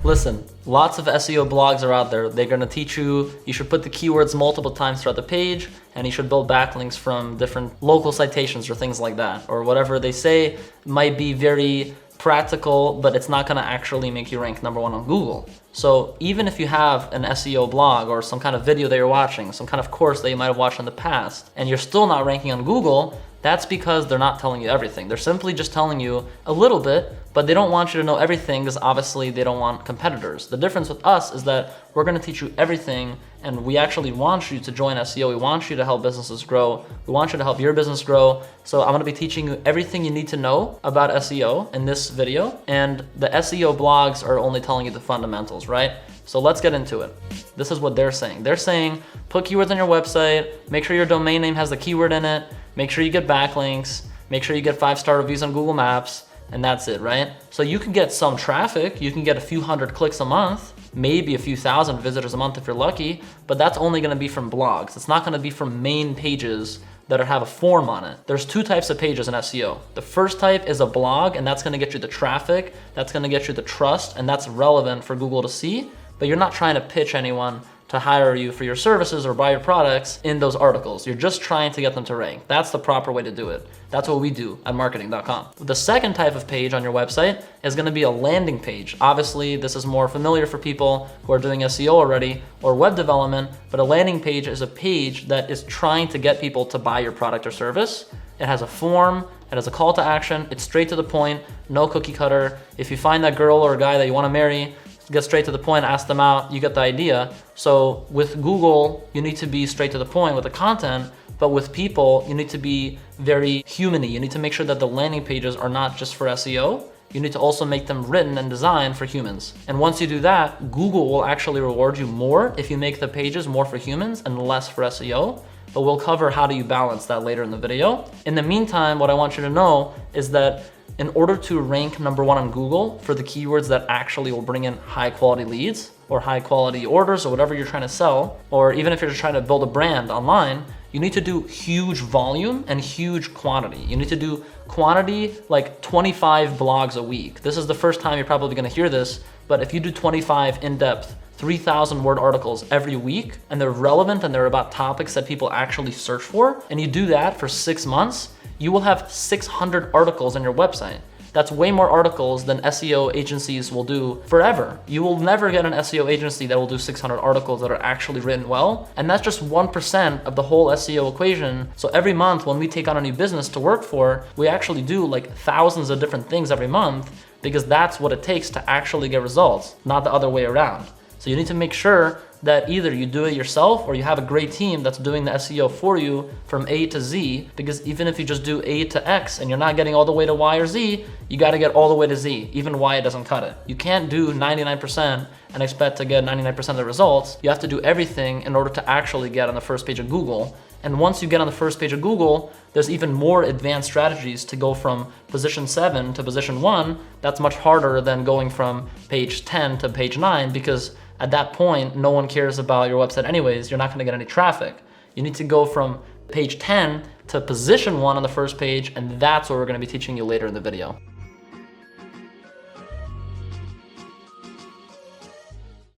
Listen, lots of SEO blogs are out there. They're gonna teach you should put the keywords multiple times throughout the page, and you should build backlinks from different local citations or things like that, or whatever they say might be very practical, but it's not gonna actually make you rank #1 on Google. So even if you have an SEO blog or some kind of video that you're watching, some kind of course that you might have watched in the past, and you're still not ranking on Google, that's because they're not telling you everything. They're simply just telling you a little bit, but they don't want you to know everything because obviously they don't want competitors. The difference with us is that we're gonna teach you everything, and we actually want you to join SEO. We want you to help businesses grow. We want you to help your business grow. So I'm gonna be teaching you everything you need to know about SEO in this video, and the SEO blogs are only telling you the fundamentals, right? So let's get into it. This is what they're saying. They're saying, put keywords on your website, make sure your domain name has the keyword in it, make sure you get backlinks, make sure you get 5-star reviews on Google Maps, and that's it, right? So you can get some traffic, you can get a few hundred clicks a month, maybe a few thousand visitors a month if you're lucky, but that's only gonna be from blogs. It's not gonna be from main pages that have a form on it. There's 2 types of pages in SEO. The first type is a blog, and that's gonna get you the traffic, that's gonna get you the trust, and that's relevant for Google to see, but you're not trying to pitch anyone to hire you for your services or buy your products in those articles. You're just trying to get them to rank. That's the proper way to do it. That's what we do at marketing.com. The second type of page on your website is gonna be a landing page. Obviously, this is more familiar for people who are doing SEO already or web development, but a landing page is a page that is trying to get people to buy your product or service. It has a form, it has a call to action, it's straight to the point, no cookie cutter. If you find that girl or guy that you wanna marry, get straight to the point, ask them out, you get the idea. So with Google, you need to be straight to the point with the content, but with people, you need to be very human-y. You need to make sure that the landing pages are not just for SEO. You need to also make them written and designed for humans. And once you do that, Google will actually reward you more if you make the pages more for humans and less for SEO. But we'll cover how do you balance that later in the video. In the meantime, what I want you to know is that in order to rank #1 on Google for the keywords that actually will bring in high quality leads or high quality orders or whatever you're trying to sell, or even if you're just trying to build a brand online, you need to do huge volume and huge quantity. You need to do quantity like 25 blogs a week. This is the first time you're probably gonna hear this, but if you do 25 in-depth 3,000 word articles every week, and they're relevant and they're about topics that people actually search for, and you do that for 6 months, you will have 600 articles on your website. That's way more articles than SEO agencies will do forever. You will never get an SEO agency that will do 600 articles that are actually written well, and that's just 1% of the whole SEO equation. So every month when we take on a new business to work for, we actually do like thousands of different things every month, because that's what it takes to actually get results, not the other way around. So you need to make sure that either you do it yourself or you have a great team that's doing the SEO for you from A to Z, because even if you just do A to X and you're not getting all the way to Y or Z, you gotta get all the way to Z. Even Y doesn't cut it. You can't do 99% and expect to get 99% of the results. You have to do everything in order to actually get on the first page of Google. And once you get on the first page of Google, there's even more advanced strategies to go from position 7 to position 1. That's much harder than going from page 10 to page 9, because at that point, no one cares about your website anyways. You're not gonna get any traffic. You need to go from page 10 to position 1 on the first page, and that's what we're gonna be teaching you later in the video.